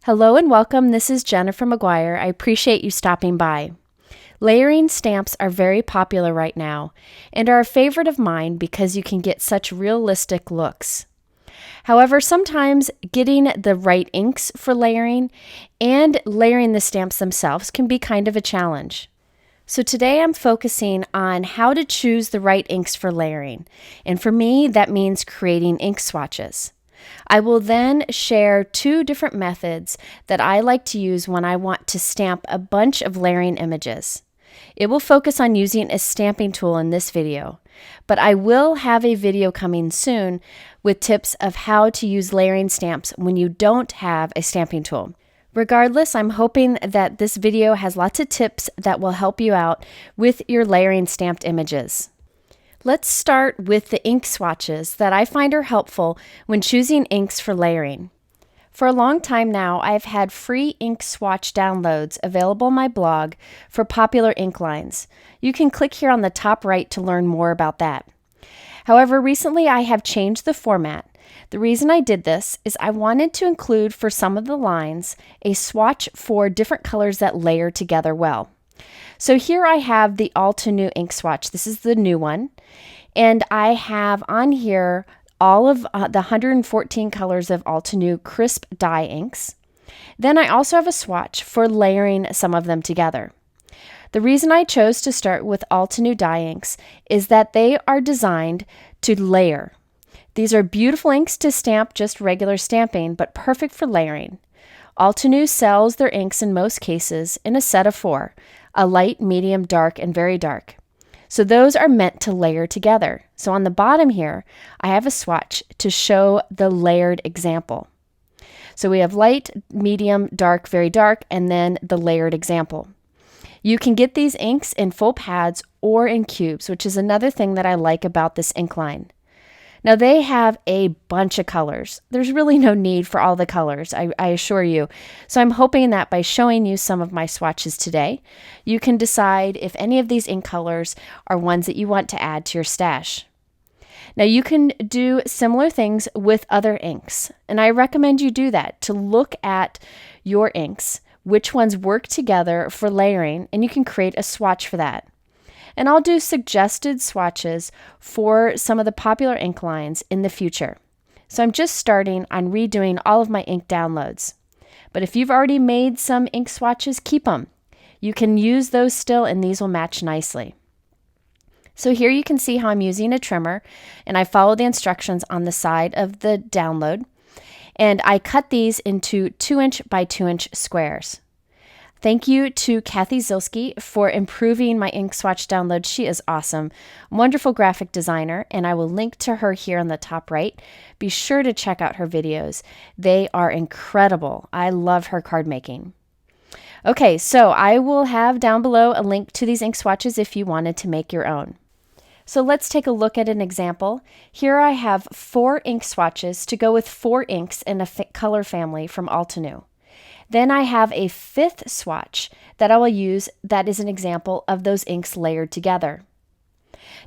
Hello and welcome. This is Gina from McGuire. I appreciate you stopping by. Layering stamps are very popular right now and are a favorite of mine because you can get such realistic looks. However, sometimes getting the right inks for layering and layering the stamps themselves can be kind of a challenge. So today I'm focusing on how to choose the right inks for layering. And for me, that means creating ink swatches. I will then share two different methods that I like to use when I want to stamp a bunch of layering images. It will focus on using a stamping tool in this video, but I will have a video coming soon with tips of how to use layering stamps when you don't have a stamping tool. Regardless, I'm hoping that this video has lots of tips that will help you out with your layering stamped images. Let's start with the ink swatches that I find are helpful when choosing inks for layering. For a long time now, I've had free ink swatch downloads available on my blog for popular ink lines. You can click here on the top right to learn more about that. However, recently I have changed the format. The reason I did this is I wanted to include for some of the lines a swatch for different colors that layer together well. So here I have the Altenew Ink swatch. This is the new one. And I have on here all of the 114 colors of Altenew crisp dye inks. Then I also have a swatch for layering some of them together. The reason I chose to start with Altenew dye inks is that they are designed to layer. These are beautiful inks to stamp just regular stamping, but perfect for layering. Altenew sells their inks in most cases in a set of 4, a light, medium, dark, and very dark. So those are meant to layer together. So on the bottom here, I have a swatch to show the layered example. So we have light, medium, dark, very dark, and then the layered example. You can get these inks in full pads or in cubes, which is another thing that I like about this ink line. Now they have a bunch of colors. There's really no need for all the colors, I assure you. So I'm hoping that by showing you some of my swatches today, you can decide if any of these ink colors are ones that you want to add to your stash. Now you can do similar things with other inks, and I recommend you do that to look at your inks, which ones work together for layering, and you can create a swatch for that. And I'll do suggested swatches for some of the popular ink lines in the future. So I'm just starting on redoing all of my ink downloads. But if you've already made some ink swatches, keep them. You can use those still and these will match nicely. So here you can see how I'm using a trimmer and I follow the instructions on the side of the download. And I cut these into 2-inch by 2-inch squares. Thank you to Kathy Zilski for improving my ink swatch download. She is awesome, wonderful graphic designer, and I will link to her here on the top right. Be sure to check out her videos. They are incredible. I love her card making. Okay, so I will have down below a link to these ink swatches if you wanted to make your own. So let's take a look at an example. Here I have 4 ink swatches to go with 4 inks in a color family from Altenew. Then I have a 5th swatch that I will use that is an example of those inks layered together.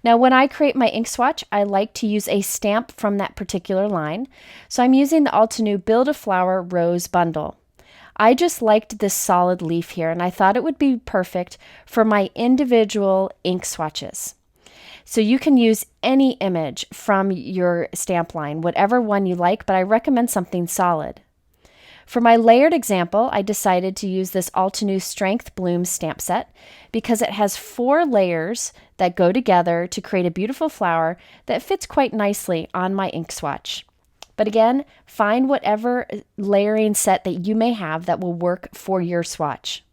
Now when I create my ink swatch, I like to use a stamp from that particular line. So I'm using the Altenew Build a Flower Rose Bundle. I just liked this solid leaf here and I thought it would be perfect for my individual ink swatches. So you can use any image from your stamp line, whatever one you like, but I recommend something solid. For my layered example, I decided to use this Altenew Strength Bloom stamp set because it has 4 layers that go together to create a beautiful flower that fits quite nicely on my ink swatch. But again, find whatever layering set that you may have that will work for your swatch.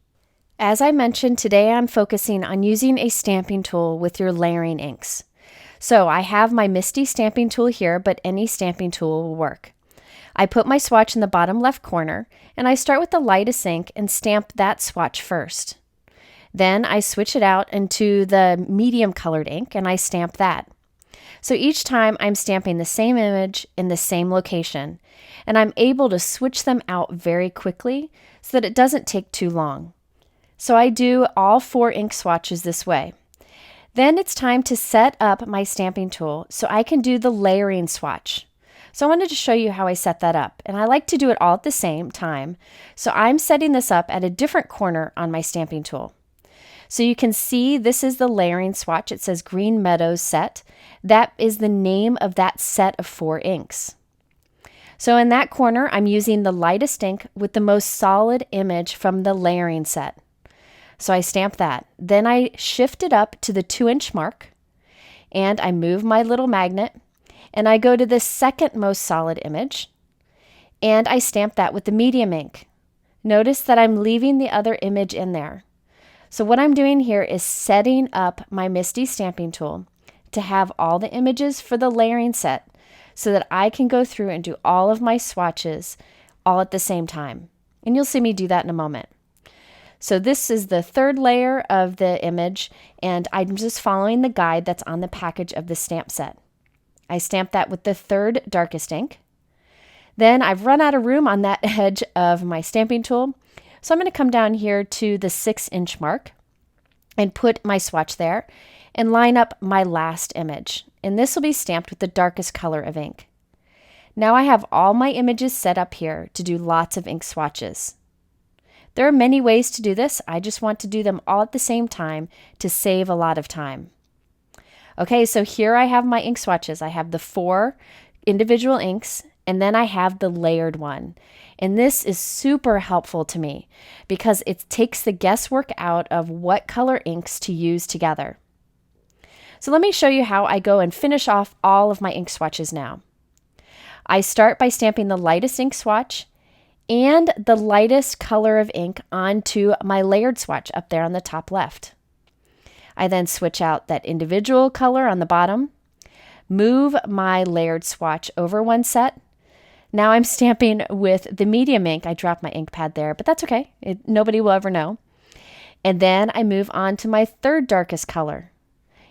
As I mentioned, today I'm focusing on using a stamping tool with your layering inks. So I have my MISTI stamping tool here, but any stamping tool will work. I put my swatch in the bottom left corner, and I start with the lightest ink and stamp that swatch first. Then I switch it out into the medium colored ink, and I stamp that. So each time I'm stamping the same image in the same location, and I'm able to switch them out very quickly so that it doesn't take too long. So I do all 4 ink swatches this way. Then it's time to set up my stamping tool so I can do the layering swatch. So I wanted to show you how I set that up, and I like to do it all at the same time. So I'm setting this up at a different corner on my stamping tool. So you can see this is the layering swatch. It says Green Meadows set. That is the name of that set of 4 inks. So in that corner, I'm using the lightest ink with the most solid image from the layering set. So I stamp that. Then I shift it up to the 2-inch mark, and I move my little magnet, and I go to the second most solid image, and I stamp that with the medium ink. Notice that I'm leaving the other image in there. So what I'm doing here is setting up my MISTI stamping tool to have all the images for the layering set so that I can go through and do all of my swatches all at the same time. And you'll see me do that in a moment. So this is the 3rd layer of the image, and I'm just following the guide that's on the package of the stamp set. I stamp that with the 3rd darkest ink. Then I've run out of room on that edge of my stamping tool, so I'm going to come down here to the 6-inch mark and put my swatch there and line up my last image. And this will be stamped with the darkest color of ink. Now I have all my images set up here to do lots of ink swatches. There are many ways to do this. I just want to do them all at the same time to save a lot of time. Okay, so here I have my ink swatches. I have the 4 individual inks, and then I have the layered one. And this is super helpful to me because it takes the guesswork out of what color inks to use together. So let me show you how I go and finish off all of my ink swatches now. I start by stamping the lightest ink swatch and the lightest color of ink onto my layered swatch up there on the top left. I then switch out that individual color on the bottom, move my layered swatch over one set. Now I'm stamping with the medium ink. I dropped my ink pad there, but that's okay. Nobody will ever know. And then I move on to my 3rd darkest color.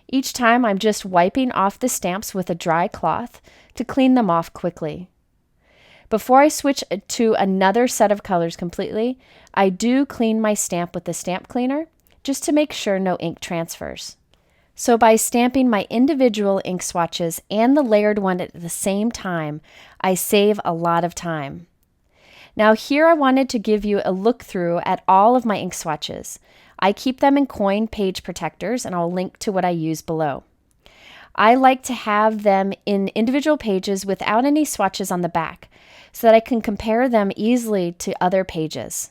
Each time I'm just wiping off the stamps with a dry cloth to clean them off quickly. Before I switch to another set of colors completely, I do clean my stamp with the stamp cleaner just to make sure no ink transfers. So by stamping my individual ink swatches and the layered one at the same time, I save a lot of time. Now here I wanted to give you a look through at all of my ink swatches. I keep them in coin page protectors, and I'll link to what I use below. I like to have them in individual pages without any swatches on the back so that I can compare them easily to other pages.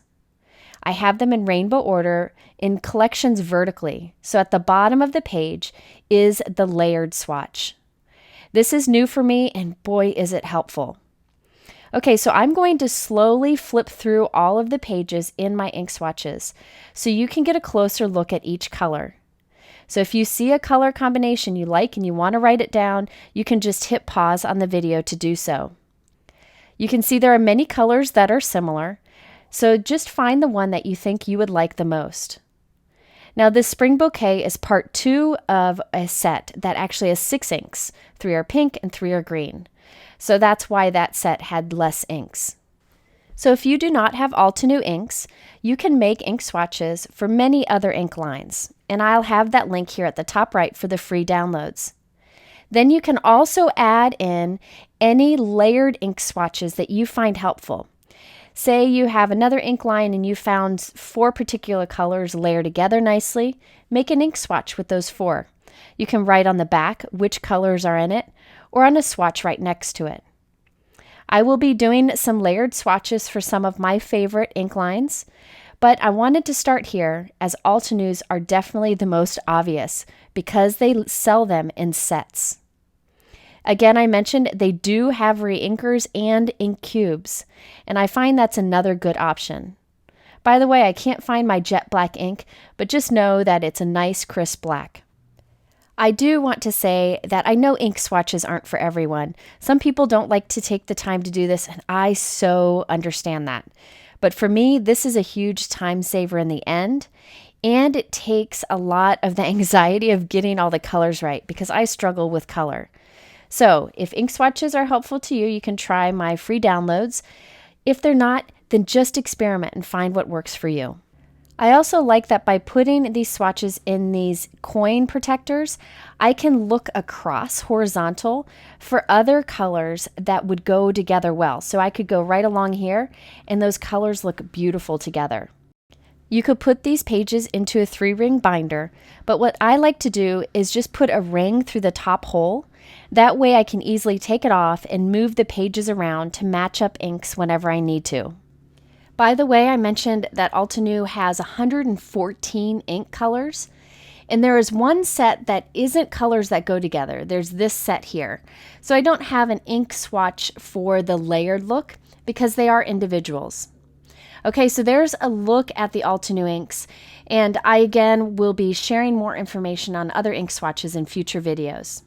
I have them in rainbow order in collections vertically, so at the bottom of the page is the layered swatch. This is new for me, and boy is it helpful. Okay, so I'm going to slowly flip through all of the pages in my ink swatches so you can get a closer look at each color. So if you see a color combination you like and you want to write it down, you can just hit pause on the video to do so. You can see there are many colors that are similar, so just find the one that you think you would like the most. Now this spring bouquet is part 2 of a set that actually has 6 inks. 3 are pink and 3 are green. So that's why that set had less inks. So if you do not have Altenew inks, you can make ink swatches for many other ink lines, and I'll have that link here at the top right for the free downloads. Then you can also add in any layered ink swatches that you find helpful. Say you have another ink line and you found 4 particular colors layered together nicely, make an ink swatch with those 4. You can write on the back which colors are in it, or on a swatch right next to it. I will be doing some layered swatches for some of my favorite ink lines, but I wanted to start here as Altenews are definitely the most obvious because they sell them in sets. Again, I mentioned they do have re-inkers and ink cubes, and I find that's another good option. By the way, I can't find my jet black ink, but just know that it's a nice crisp black. I do want to say that I know ink swatches aren't for everyone. Some people don't like to take the time to do this, and I so understand that. But for me, this is a huge time saver in the end, and it takes a lot of the anxiety of getting all the colors right because I struggle with color. So if ink swatches are helpful to you, you can try my free downloads. If they're not, then just experiment and find what works for you. I also like that by putting these swatches in these coin protectors, I can look across horizontal for other colors that would go together well. So I could go right along here and those colors look beautiful together. You could put these pages into a 3-ring binder, but what I like to do is just put a ring through the top hole. That way I can easily take it off and move the pages around to match up inks whenever I need to. By the way, I mentioned that Altenew has 114 ink colors, and there is one set that isn't colors that go together. There's this set here. So I don't have an ink swatch for the layered look because they are individuals. Okay, so there's a look at the Altenew inks, and I again will be sharing more information on other ink swatches in future videos.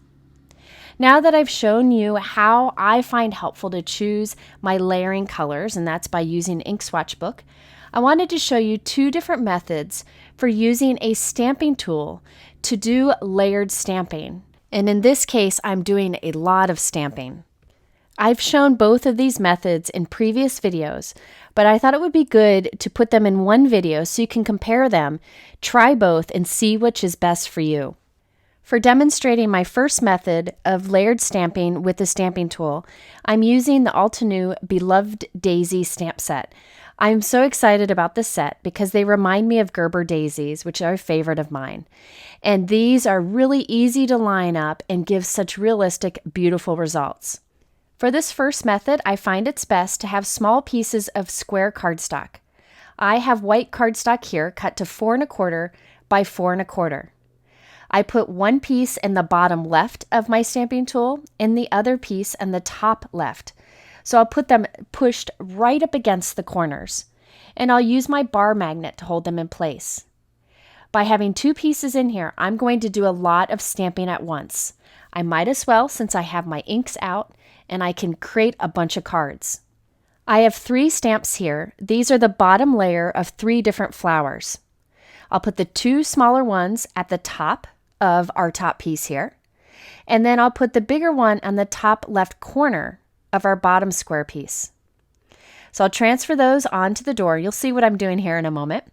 Now that I've shown you how I find helpful to choose my layering colors, and that's by using an ink swatch book, I wanted to show you 2 different methods for using a stamping tool to do layered stamping. And in this case, I'm doing a lot of stamping. I've shown both of these methods in previous videos, but I thought it would be good to put them in one video so you can compare them, try both, and see which is best for you. For demonstrating my first method of layered stamping with the stamping tool, I'm using the Altenew Beloved Daisy stamp set. I'm so excited about this set because they remind me of Gerber daisies, which are a favorite of mine. And these are really easy to line up and give such realistic, beautiful results. For this first method, I find it's best to have small pieces of square cardstock. I have white cardstock here cut to 4 1/4 by 4 1/4. I put one piece in the bottom left of my stamping tool and the other piece in the top left. So I'll put them pushed right up against the corners, and I'll use my bar magnet to hold them in place. By having 2 pieces in here, I'm going to do a lot of stamping at once. I might as well since I have my inks out and I can create a bunch of cards. I have 3 stamps here. These are the bottom layer of 3 different flowers. I'll put the 2 smaller ones at the top of our top piece here, and then I'll put the bigger one on the top left corner of our bottom square piece. So I'll transfer those onto the door. You'll see what I'm doing here in a moment.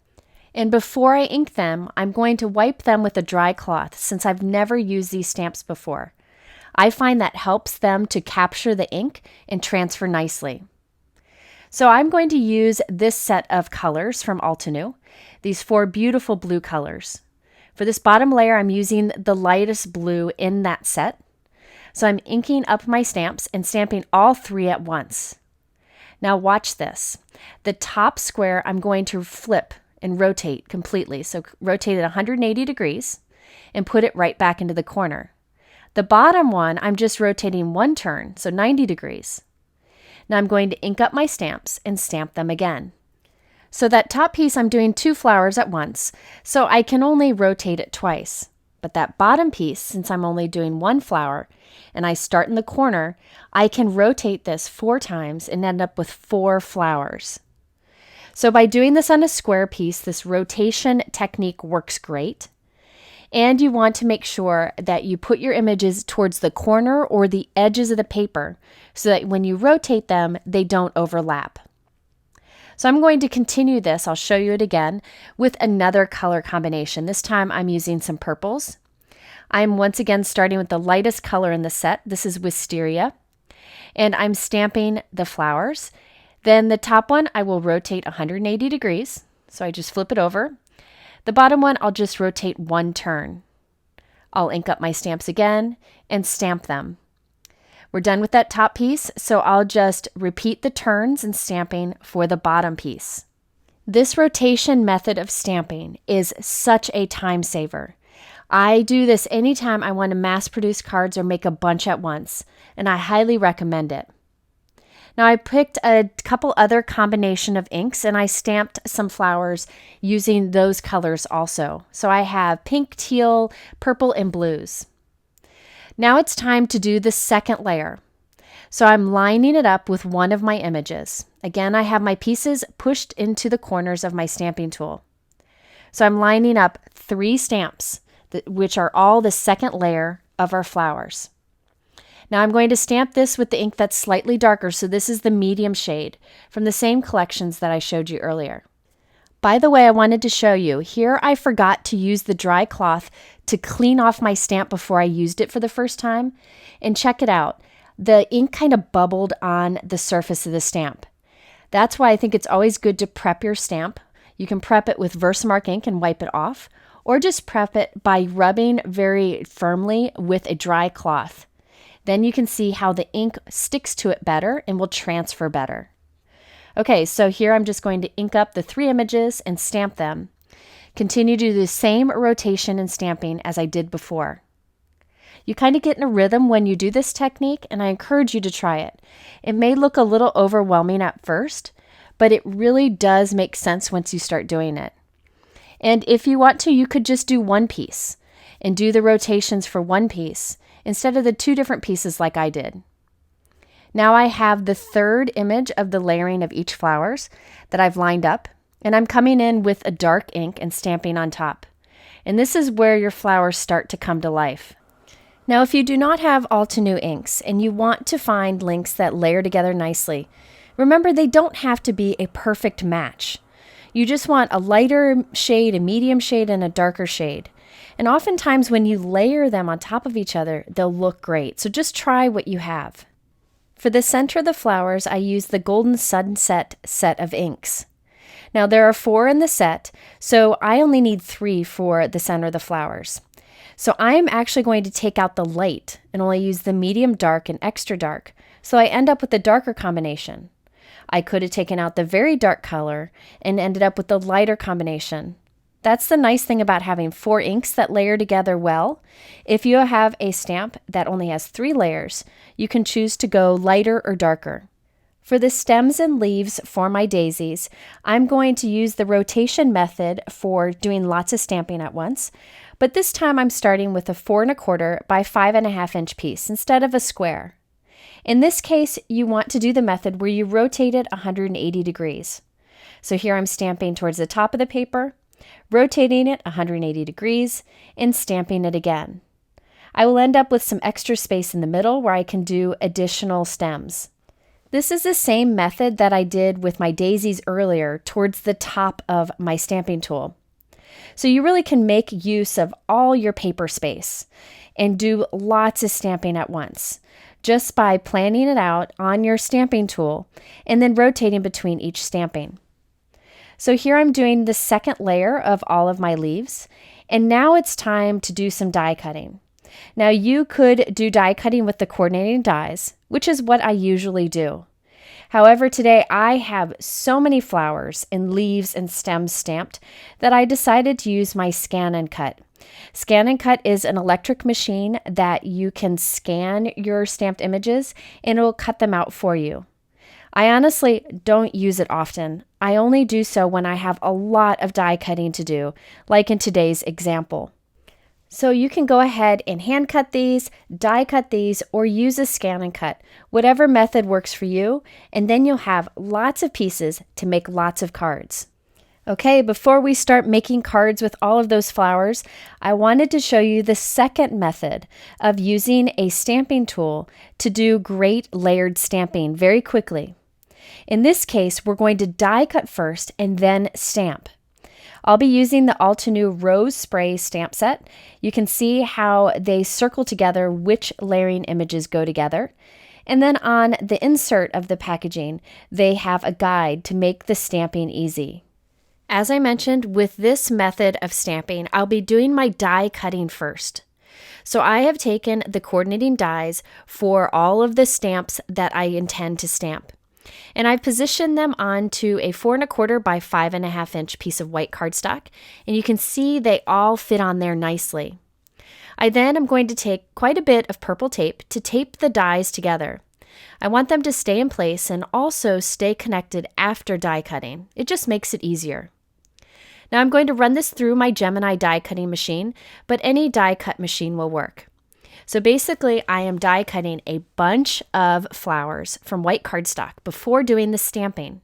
And before I ink them, I'm going to wipe them with a dry cloth since I've never used these stamps before. I find that helps them to capture the ink and transfer nicely. So I'm going to use this set of colors from Altenew, these 4 beautiful blue colors. For this bottom layer, I'm using the lightest blue in that set. So I'm inking up my stamps and stamping all 3 at once. Now watch this. The top square I'm going to flip and rotate completely. So rotate it 180 degrees and put it right back into the corner. The bottom one, I'm just rotating 1 turn, so 90 degrees. Now I'm going to ink up my stamps and stamp them again. So that top piece, I'm doing 2 flowers at once, so I can only rotate it twice. But that bottom piece, since I'm only doing 1 flower, and I start in the corner, I can rotate this 4 times and end up with 4 flowers. So by doing this on a square piece, this rotation technique works great. And you want to make sure that you put your images towards the corner or the edges of the paper so that when you rotate them, they don't overlap. So I'm going to continue this, I'll show you it again, with another color combination. This time I'm using some purples. I'm once again starting with the lightest color in the set. This is Wisteria. And I'm stamping the flowers. Then the top one I will rotate 180 degrees. So I just flip it over. The bottom one I'll just rotate 1 turn. I'll ink up my stamps again and stamp them. We're done with that top piece, so I'll just repeat the turns and stamping for the bottom piece. This rotation method of stamping is such a time saver. I do this anytime I want to mass produce cards or make a bunch at once, and I highly recommend it. Now I picked a couple other combination of inks and I stamped some flowers using those colors also. So I have pink, teal, purple, and blues. Now it's time to do the second layer. So I'm lining it up with one of my images. Again, I have my pieces pushed into the corners of my stamping tool. So I'm lining up 3 stamps, which are all the second layer of our flowers. Now I'm going to stamp this with the ink that's slightly darker, so this is the medium shade from the same collections that I showed you earlier. By the way, I wanted to show you, here I forgot to use the dry cloth to clean off my stamp before I used it for the first time. And check it out. The ink kind of bubbled on the surface of the stamp. That's why I think it's always good to prep your stamp. You can prep it with Versamark ink and wipe it off, or just prep it by rubbing very firmly with a dry cloth. Then you can see how the ink sticks to it better and will transfer better. Okay, so here I'm just going to ink up the 3 images and stamp them. Continue to do the same rotation and stamping as I did before. You kind of get in a rhythm when you do this technique, and I encourage you to try it. It may look a little overwhelming at first, but it really does make sense once you start doing it. And if you want to, you could just do one piece and do the rotations for one piece instead of the 2 different pieces like I did. Now I have the 3rd image of the layering of each flowers that I've lined up, and I'm coming in with a dark ink and stamping on top. And this is where your flowers start to come to life. Now, if you do not have Altenew inks and you want to find links that layer together nicely, remember they don't have to be a perfect match. You just want a lighter shade, a medium shade, and a darker shade. And oftentimes when you layer them on top of each other, they'll look great. So just try what you have. For the center of the flowers, I use the Golden Sunset set of inks. Now there are 4 in the set, so I only need 3 for the center of the flowers. So I'm actually going to take out the light and only use the medium dark and extra dark, so I end up with the darker combination. I could have taken out the very dark color and ended up with the lighter combination. That's the nice thing about having 4 inks that layer together well. If you have a stamp that only has 3 layers, you can choose to go lighter or darker. For the stems and leaves for my daisies, I'm going to use the rotation method for doing lots of stamping at once, but this time I'm starting with a 4 1/4 by 5.5 inch piece instead of a square. In this case, you want to do the method where you rotate it 180 degrees. So here I'm stamping towards the top of the paper, rotating it 180 degrees, and stamping it again. I will end up with some extra space in the middle where I can do additional stems. This is the same method that I did with my daisies earlier towards the top of my stamping tool. So you really can make use of all your paper space and do lots of stamping at once, just by planning it out on your stamping tool and then rotating between each stamping. So here I'm doing the 2nd layer of all of my leaves, and now it's time to do some die cutting. Now you could do die cutting with the coordinating dies, which is what I usually do. However, today I have so many flowers and leaves and stems stamped that I decided to use my Scan and Cut. Scan and Cut is an electric machine that you can scan your stamped images and it will cut them out for you. I honestly don't use it often. I only do so when I have a lot of die cutting to do, like in today's example. So you can go ahead and hand cut these, die cut these, or use a Scan and Cut, whatever method works for you, and then you'll have lots of pieces to make lots of cards. Okay, before we start making cards with all of those flowers, I wanted to show you the 2nd method of using a stamping tool to do great layered stamping very quickly. In this case, we're going to die cut first and then stamp. I'll be using the Altenew Rose Spray stamp set. You can see how they circle together which layering images go together. And then on the insert of the packaging, they have a guide to make the stamping easy. As I mentioned, with this method of stamping, I'll be doing my die cutting first. So I have taken the coordinating dies for all of the stamps that I intend to stamp. And I've positioned them onto a 4 1/4 by 5.5 inch piece of white cardstock, and you can see they all fit on there nicely. I then am going to take quite a bit of purple tape to tape the dies together. I want them to stay in place and also stay connected after die cutting. It just makes it easier. Now I'm going to run this through my Gemini die cutting machine, but any die cut machine will work. So basically, I am die cutting a bunch of flowers from white cardstock before doing the stamping.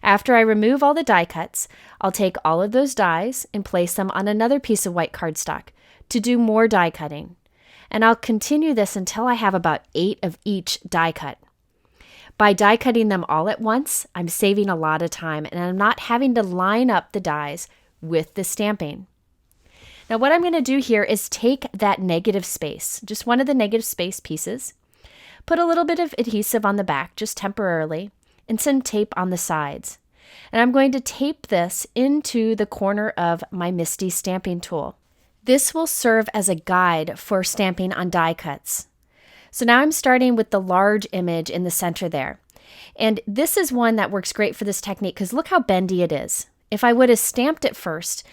After I remove all the die cuts, I'll take all of those dies and place them on another piece of white cardstock to do more die cutting. And I'll continue this until I have about 8 of each die cut. By die cutting them all at once, I'm saving a lot of time and I'm not having to line up the dies with the stamping. Now what I'm going to do here is take that negative space, just one of the negative space pieces, put a little bit of adhesive on the back just temporarily, and some tape on the sides. And I'm going to tape this into the corner of my MISTI stamping tool. This will serve as a guide for stamping on die cuts. So now I'm starting with the large image in the center there. And this is one that works great for this technique because look how bendy it is. If I would have stamped it first,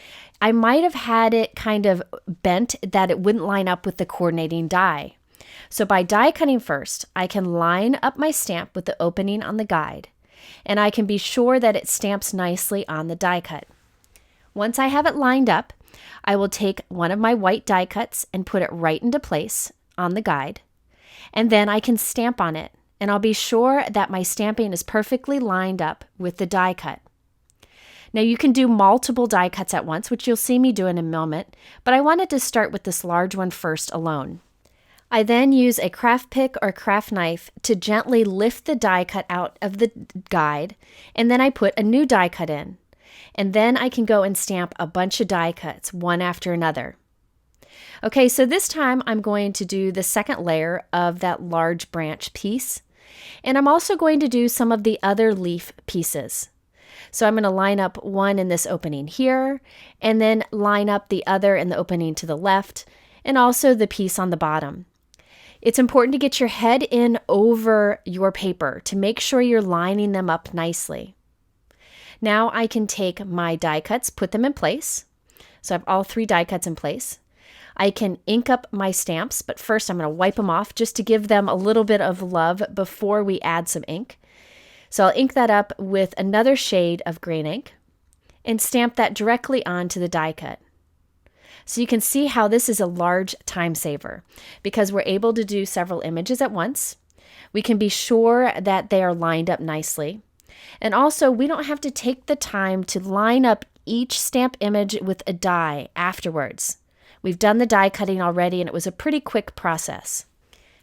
I might have had it kind of bent that it wouldn't line up with the coordinating die. So by die cutting first, I can line up my stamp with the opening on the guide, and I can be sure that it stamps nicely on the die cut. Once I have it lined up, I will take one of my white die cuts and put it right into place on the guide, and then I can stamp on it, and I'll be sure that my stamping is perfectly lined up with the die cut. Now you can do multiple die cuts at once, which you'll see me do in a moment, but I wanted to start with this large one first alone. I then use a craft pick or craft knife to gently lift the die cut out of the guide, and then I put a new die cut in. And then I can go and stamp a bunch of die cuts, one after another. Okay, so this time I'm going to do the second layer of that large branch piece, and I'm also going to do some of the other leaf pieces. So I'm going to line up one in this opening here, and then line up the other in the opening to the left, and also the piece on the bottom. It's important to get your head in over your paper to make sure you're lining them up nicely. Now I can take my die cuts, put them in place. So I have all 3 die cuts in place. I can ink up my stamps, but first I'm going to wipe them off just to give them a little bit of love before we add some ink. So I'll ink that up with another shade of green ink and stamp that directly onto the die cut. So you can see how this is a large time saver because we're able to do several images at once. We can be sure that they are lined up nicely. And also we don't have to take the time to line up each stamp image with a die afterwards. We've done the die cutting already and it was a pretty quick process.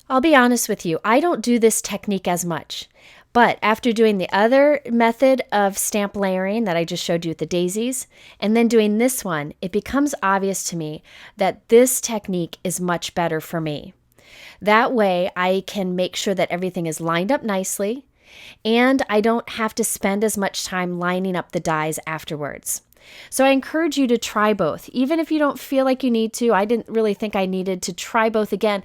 I'll be honest with you, I don't do this technique as much. But after doing the other method of stamp layering that I just showed you with the daisies, and then doing this one, it becomes obvious to me that this technique is much better for me. That way I can make sure that everything is lined up nicely, and I don't have to spend as much time lining up the dies afterwards. So I encourage you to try both. Even if you don't feel like you need to, I didn't really think I needed to try both again.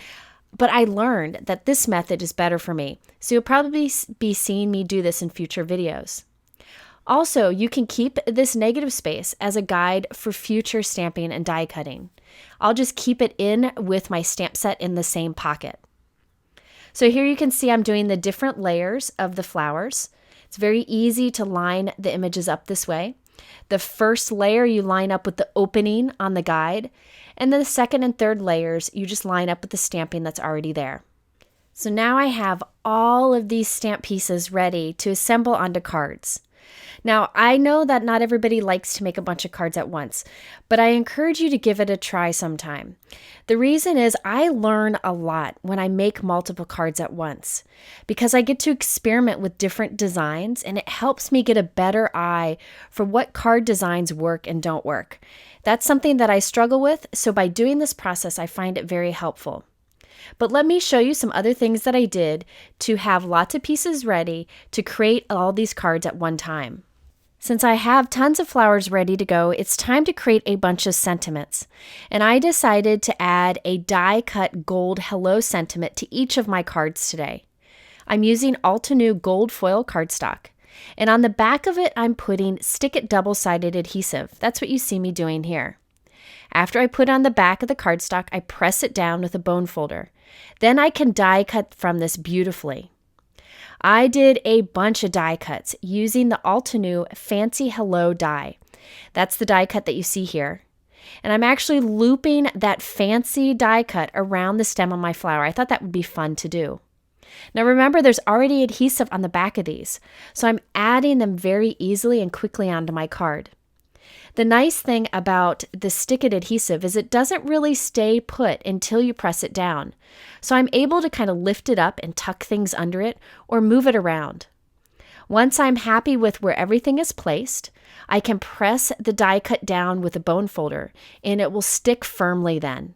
But I learned that this method is better for me, so you'll probably be seeing me do this in future videos. Also, you can keep this negative space as a guide for future stamping and die cutting. I'll just keep it in with my stamp set in the same pocket. So here you can see I'm doing the different layers of the flowers. It's very easy to line the images up this way. The first layer you line up with the opening on the guide, and then the second and third layers you just line up with the stamping that's already there. So now I have all of these stamp pieces ready to assemble onto cards. Now I know that not everybody likes to make a bunch of cards at once, but I encourage you to give it a try sometime. The reason is I learn a lot when I make multiple cards at once because I get to experiment with different designs and it helps me get a better eye for what card designs work and don't work. That's something that I struggle with, so by doing this process I find it very helpful. But let me show you some other things that I did to have lots of pieces ready to create all these cards at one time. Since I have tons of flowers ready to go, it's time to create a bunch of sentiments. And I decided to add a die-cut gold hello sentiment to each of my cards today. I'm using Altenew gold foil cardstock. And on the back of it, I'm putting Stick It double-sided adhesive. That's what you see me doing here. After I put on the back of the cardstock, I press it down with a bone folder. Then I can die cut from this beautifully. I did a bunch of die cuts using the Altenew Fancy Hello die. That's the die cut that you see here. And I'm actually looping that fancy die cut around the stem of my flower. I thought that would be fun to do. Now remember, there's already adhesive on the back of these, so I'm adding them very easily and quickly onto my card. The nice thing about the stick-it adhesive is it doesn't really stay put until you press it down. So I'm able to kind of lift it up and tuck things under it or move it around. Once I'm happy with where everything is placed, I can press the die cut down with a bone folder and it will stick firmly then.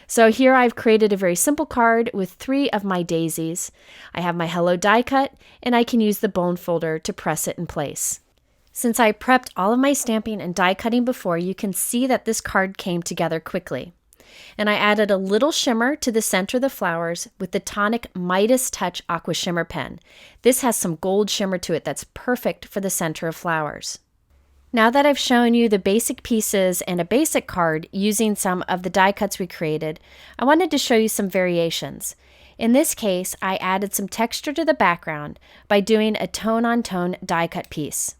So here I've created a very simple card with 3 of my daisies. I have my Hello die cut and I can use the bone folder to press it in place. Since I prepped all of my stamping and die cutting before, you can see that this card came together quickly. And I added a little shimmer to the center of the flowers with the Tonic Midas Touch Aqua Shimmer pen. This has some gold shimmer to it that's perfect for the center of flowers. Now that I've shown you the basic pieces and a basic card using some of the die cuts we created, I wanted to show you some variations. In this case, I added some texture to the background by doing a tone-on-tone die cut piece.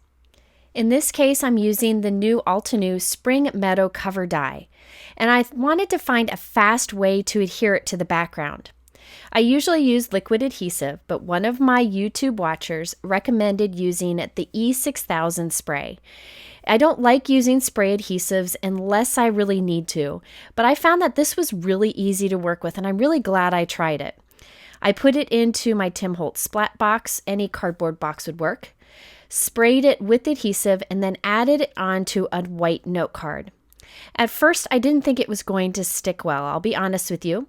In this case, I'm using the new Altenew Spring Meadow cover die, and I wanted to find a fast way to adhere it to the background. I usually use liquid adhesive, but one of my YouTube watchers recommended using the E6000 spray. I don't like using spray adhesives unless I really need to, but I found that this was really easy to work with, and I'm really glad I tried it. I put it into my Tim Holtz Splatbox, any cardboard box would work, sprayed it with adhesive, and then added it onto a white note card. At first, I didn't think it was going to stick well, I'll be honest with you,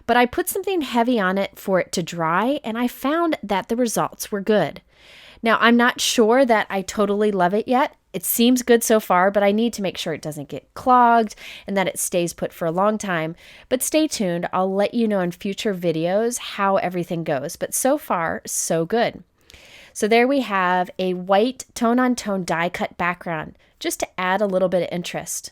but I put something heavy on it for it to dry, and I found that the results were good. Now, I'm not sure that I totally love it yet. It seems good so far, but I need to make sure it doesn't get clogged and that it stays put for a long time. But stay tuned. I'll let you know in future videos how everything goes. But so far, so good. So there we have a white tone-on-tone die cut background, just to add a little bit of interest.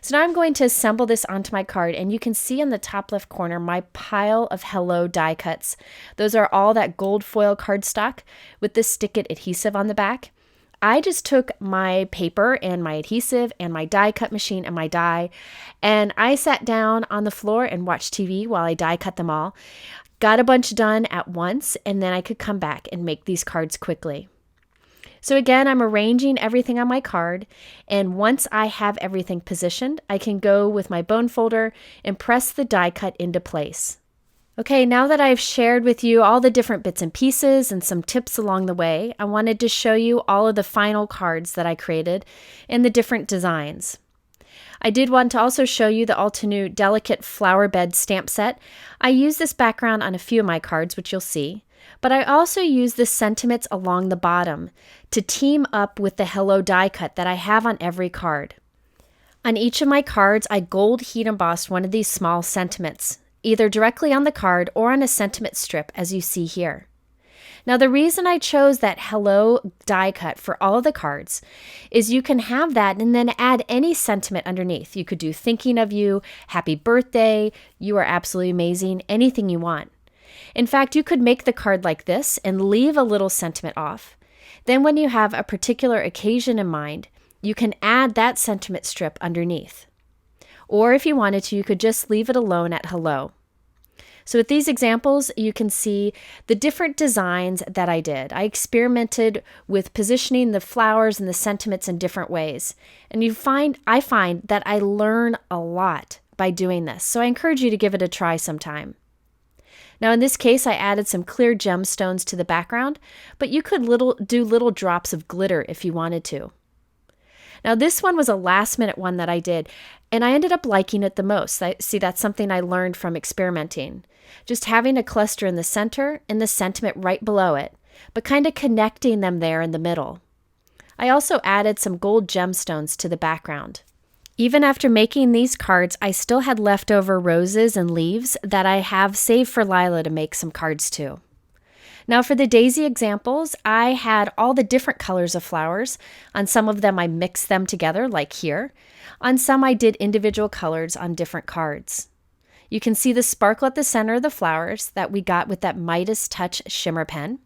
So now I'm going to assemble this onto my card, and you can see in the top left corner my pile of Hello die cuts. Those are all that gold foil cardstock with the stick-it adhesive on the back. I just took my paper and my adhesive and my die cut machine and my die, and I sat down on the floor and watched TV while I die cut them all. Got a bunch done at once, and then I could come back and make these cards quickly. So again, I'm arranging everything on my card, and once I have everything positioned, I can go with my bone folder and press the die cut into place. Okay, now that I've shared with you all the different bits and pieces and some tips along the way, I wanted to show you all of the final cards that I created and the different designs. I did want to also show you the Altenew Delicate Flower Bed stamp set. I use this background on a few of my cards, which you'll see, but I also use the sentiments along the bottom to team up with the Hello die cut that I have on every card. On each of my cards, I gold heat embossed one of these small sentiments, either directly on the card or on a sentiment strip, as you see here. Now, the reason I chose that Hello die cut for all of the cards is you can have that and then add any sentiment underneath. You could do thinking of you, happy birthday, you are absolutely amazing, anything you want. In fact, you could make the card like this and leave a little sentiment off. Then when you have a particular occasion in mind, you can add that sentiment strip underneath. Or if you wanted to, you could just leave it alone at hello. So with these examples, you can see the different designs that I did. I experimented with positioning the flowers and the sentiments in different ways. And I find that I learn a lot by doing this. So I encourage you to give it a try sometime. Now in this case, I added some clear gemstones to the background, but you could do little drops of glitter if you wanted to. Now this one was a last minute one that I did, and I ended up liking it the most. That's something I learned from experimenting. Just having a cluster in the center and the sentiment right below it, but kind of connecting them there in the middle. I also added some gold gemstones to the background. Even after making these cards, I still had leftover roses and leaves that I have saved for Lila to make some cards too. Now for the daisy examples, I had all the different colors of flowers. On some of them I mixed them together, like here. On some I did individual colors on different cards. You can see the sparkle at the center of the flowers that we got with that Midas Touch Shimmer pen.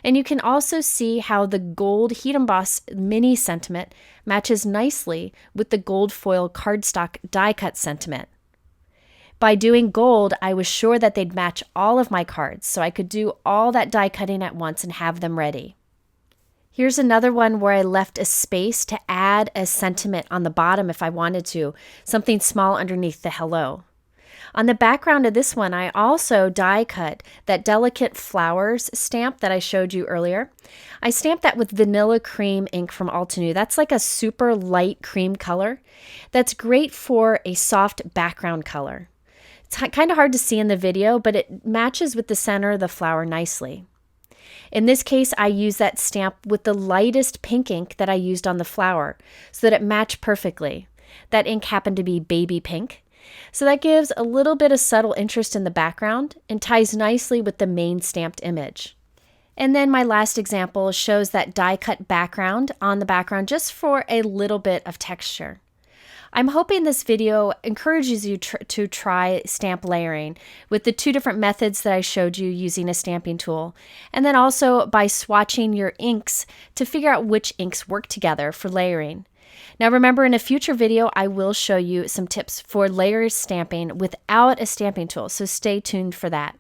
And you can also see how the gold heat emboss mini sentiment matches nicely with the gold foil cardstock die cut sentiment. By doing gold, I was sure that they'd match all of my cards, so I could do all that die cutting at once and have them ready. Here's another one where I left a space to add a sentiment on the bottom if I wanted to, something small underneath the hello. On the background of this one, I also die cut that delicate flowers stamp that I showed you earlier. I stamped that with vanilla cream ink from Altenew. That's like a super light cream color. That's great for a soft background color. It's kind of hard to see in the video, but it matches with the center of the flower nicely. In this case, I used that stamp with the lightest pink ink that I used on the flower so that it matched perfectly. That ink happened to be baby pink. So that gives a little bit of subtle interest in the background and ties nicely with the main stamped image. And then my last example shows that die cut background on the background just for a little bit of texture. I'm hoping this video encourages you to try stamp layering with the 2 different methods that I showed you using a stamping tool, and then also by swatching your inks to figure out which inks work together for layering. Now remember, in a future video, I will show you some tips for layer stamping without a stamping tool, so stay tuned for that.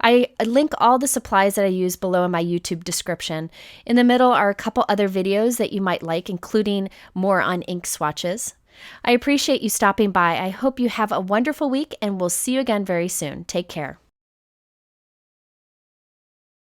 I link all the supplies that I use below in my YouTube description. In the middle are a couple other videos that you might like, including more on ink swatches. I appreciate you stopping by. I hope you have a wonderful week, and we'll see you again very soon. Take care.